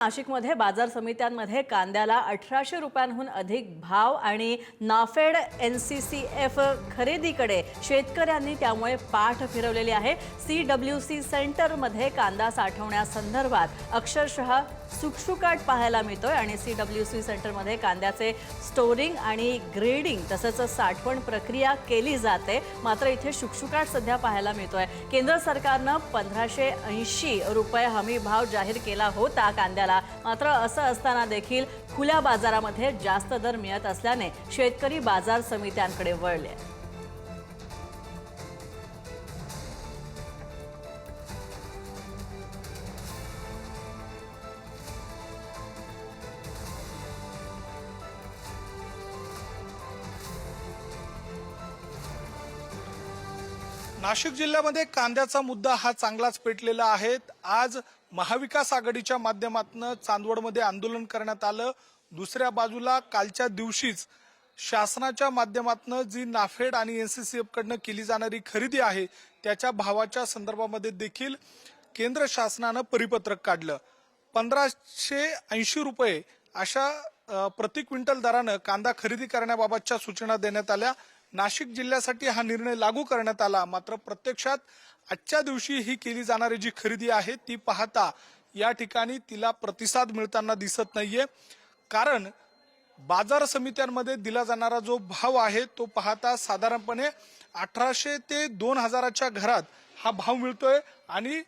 नाशिकमध्ये बाजार समित्यांमध्ये कांद्याला 1800 रुपयांहून अधिक भाव आणि नाफेड NCCF खरेदीकडे शेतकऱ्यांनी त्यामुळे पाठ फिरवलेली आहे। CWC सेंटरमध्ये कांदा साठवण्यासंदर्भात अक्षरशः सुक्षुकाट पाहायला मिळतोय आणि CWC सेंटरमध्ये कांद्याचे स्टोरिंग आणि ग्रेडिंग तसंच साठवण प्रक्रिया केली जाते। मात्र इथे शुकशुकाट सध्या पाहायला मिळतोय। केंद्र सरकारने 1580 रुपये हमी भाव जाहीर केला होता कांद्याला, मात्र असं असताना देखील खुल्या बाजारामध्ये जास्त दर मिळत असल्याने शेतकरी बाजार समित्यांकडे वळले। नाशिक जिल्ह्यामध्ये कांद्याचा मुद्दा हा चांगलाच पेटलेला आहे। आज महाविकास आघाडीच्या माध्यमातून चांदवडमध्ये आंदोलन करण्यात आलं। दुसऱ्या बाजूला कालच्या दिवशीच शासनाच्या माध्यमातून जी नाफेड आणि NCCF कडनं केली जाणारी खरेदी आहे त्याच्या भावाच्या संदर्भामध्ये देखील केंद्र शासनानं परिपत्रक काढलं। 1580 रुपये अशा प्रति क्विंटल दरानं कांदा खरेदी करण्याबाबतच्या सूचना देण्यात आल्या। नाशिक जिल्ह्यासाठी हा निर्णय लागू करण्यात आला। मात्र प्रत्यक्षात आजच्या दिवशी ही केली जाणारी जी खरेदी आहे ती पाहता या ठिकाणी तिला प्रतिसाद मिळताना दिसत नाहीये। कारण बाजार समित्यांमध्ये दिला जाणारा जो भाव आहे तो पाहता साधारणपणे 1800 ते 2000च्या घरात हा भाव मिळतोय आणि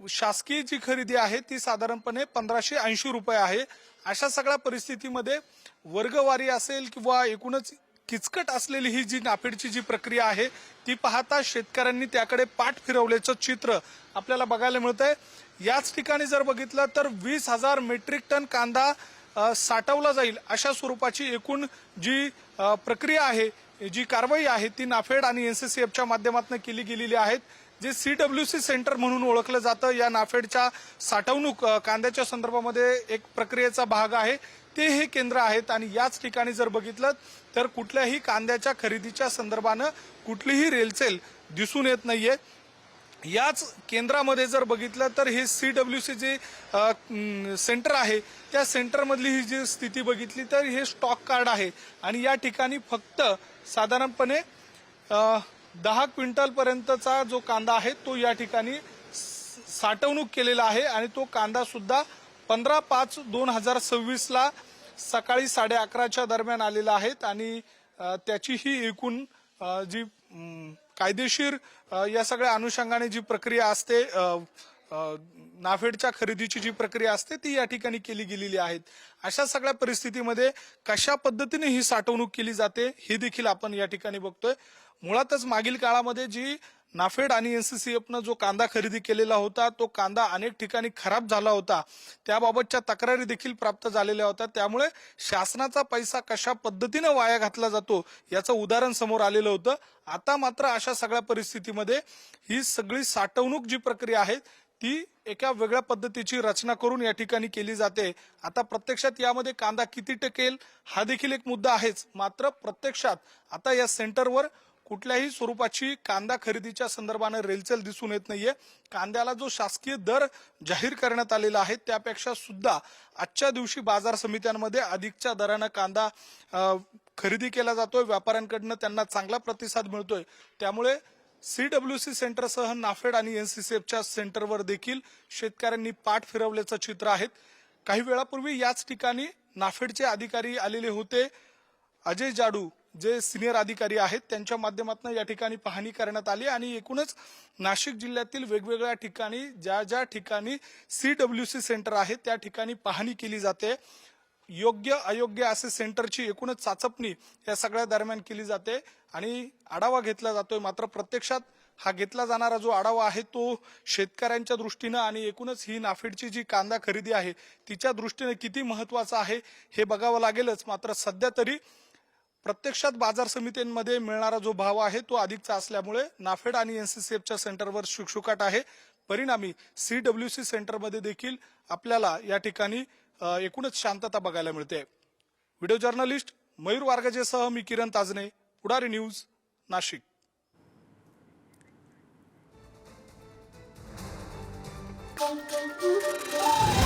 शासकीय जी खरेदी आहे ती साधारणपणे 1580 रुपये आहे। अशा सगळ्या परिस्थितीमध्ये वर्गवारी असेल किंवा एकूणच किचकट असलेली ही जी नाफेडची जी प्रक्रिया आहे ती पाहता शेतकऱ्यांनी त्याकडे पाठ फिरवल्याचं चित्र आपल्याला बघायला मिळतंय। याच ठिकाणी जर बघितलं तर 20,000 मेट्रिक टन कांदा साठवला जाईल अशा स्वरूपाची एकूण जी प्रक्रिया आहे, जी कारवाई आहे ती नाफेड आणि NCCFच्या माध्यमातून केली गेलेली आहे। जे CWC सेंटर म्हणून ओळखलं जातं या नाफेडच्या साठवणूक कांद्याच्या संदर्भामध्ये एक प्रक्रियेचा भाग आहे ते हे केंद्र आहेत। आणि याच ठिकाणी जर बघितलं तर कुठल्याही कांद्याच्या खरेदीच्या संदर्भानं कुठलीही रेलचेल दिसून येत नाहीये। याच केंद्रामध्ये जर बघितलं तर हे CWC जे सेंटर आहे त्या सेंटरमधली ही जी स्थिती बघितली तर हे स्टॉक कार्ड आहे आणि या ठिकाणी फक्त साधारणपणे 10 क्विंटल पर्यंतचा जो कांदा आहे तो या ठिकाणी साठवणूक केलेला आहे आणि तो कांदा सुद्धा 15/5/2026 ला सकाळी 11:30च्या दरम्यान आलेला आहे आणि त्याची ही एकूण जी कायदेशीर या सगळ्या अनुषंगाने जी प्रक्रिया असते नाफेडच्या खरेदीची जी प्रक्रिया असते ती या ठिकाणी केली गेलेली आहे। अशा सगळ्या परिस्थितीमध्ये कशा पद्धतीने ही साठवणूक केली जाते हे देखील आपण या ठिकाणी बघतोय। मुळातच मागील काळामध्ये जी नाफेड आणि NCCFनं जो कांदा खरेदी केलेला होता तो कांदा अनेक ठिकाणी खराब झाला होता, त्याबाबतच्या तक्रारी देखील प्राप्त झालेल्या होत्या। त्यामुळे शासनाचा पैसा कशा पद्धतीने वाया घातला जातो याचं उदाहरण समोर आलेलं होतं। आता मात्र अशा सगळ्या परिस्थितीमध्ये ही सगळी साठवणूक जी प्रक्रिया आहे ती एका वेगळ्या पद्धतीची रचना करून या ठिकाणी केली जाते। आता प्रत्यक्षात यामध्ये कांदा किती टिकेल हा देखील एक मुद्दा आहेच, मात्र प्रत्यक्षात आता या सेंटरवर कुठल्याही स्वरूपाची कांदा खरेदीच्या संदर्भाने रेलचेल दिसून येत नाहीये। कांद्याला जो शासकीय दर जाहीर करण्यात आलेला आहे त्यापेक्षा सुद्धा आजच्या दिवशी बाजार समित्यांमध्ये अधिकच्या दराने कांदा खरेदी केला जातोय। व्यापाऱ्यांकडून त्यांना चांगला प्रतिसाद मिळतोय। त्यामुळे CWC सेंटरसह नाफेड आणि NCCFच्या सेंटरवर देखील शेतकऱ्यांनी पाठ फिरवल्याचं चित्र आहे। काही वेळापूर्वी याच ठिकाणी नाफेडचे अधिकारी आलेले होते। अजय जाडू जे सिनियर अधिकारी आहेत त्यांच्या माध्यमातून या ठिकाणी पाहणी करण्यात आली आणि एकूणच नाशिक जिल्ह्यातील वेगवेगळ्या ठिकाणी ज्या ठिकाणी CWC सेंटर आहे त्या ठिकाणी पाहणी केली जाते। योग्य अयोग्य असे सेंटरची एकूणच चाचपणी या सगळ्या दरम्यान केली जाते आणि आढावा घेतला जातोय। मात्र प्रत्यक्षात हा घेतला जाणारा जो आढावा आहे तो शेतकऱ्यांच्या दृष्टीने आणि एकूणच ही नाफेडची जी कांदा खरेदी आहे तिच्या दृष्टीने किती महत्वाचा आहे हे बघावं लागेलच। मात्र सध्या तरी प्रत्यक्षात बाजार समित्यांमध्ये मिळणारा जो भाव आहे तो अधिकचा असल्यामुळे नाफेड आणि NCCFच्या सेंटरवर शुकशुकाट आहे। परिणामी CWC सेंटरमध्ये देखील आपल्याला या ठिकाणी एकूणच शांतता बघायला मिळते। व्हिडिओ जर्नलिस्ट मयूर वारगजेसह मी Kiran Tajne, Pudhari news, Nashik. Thank you.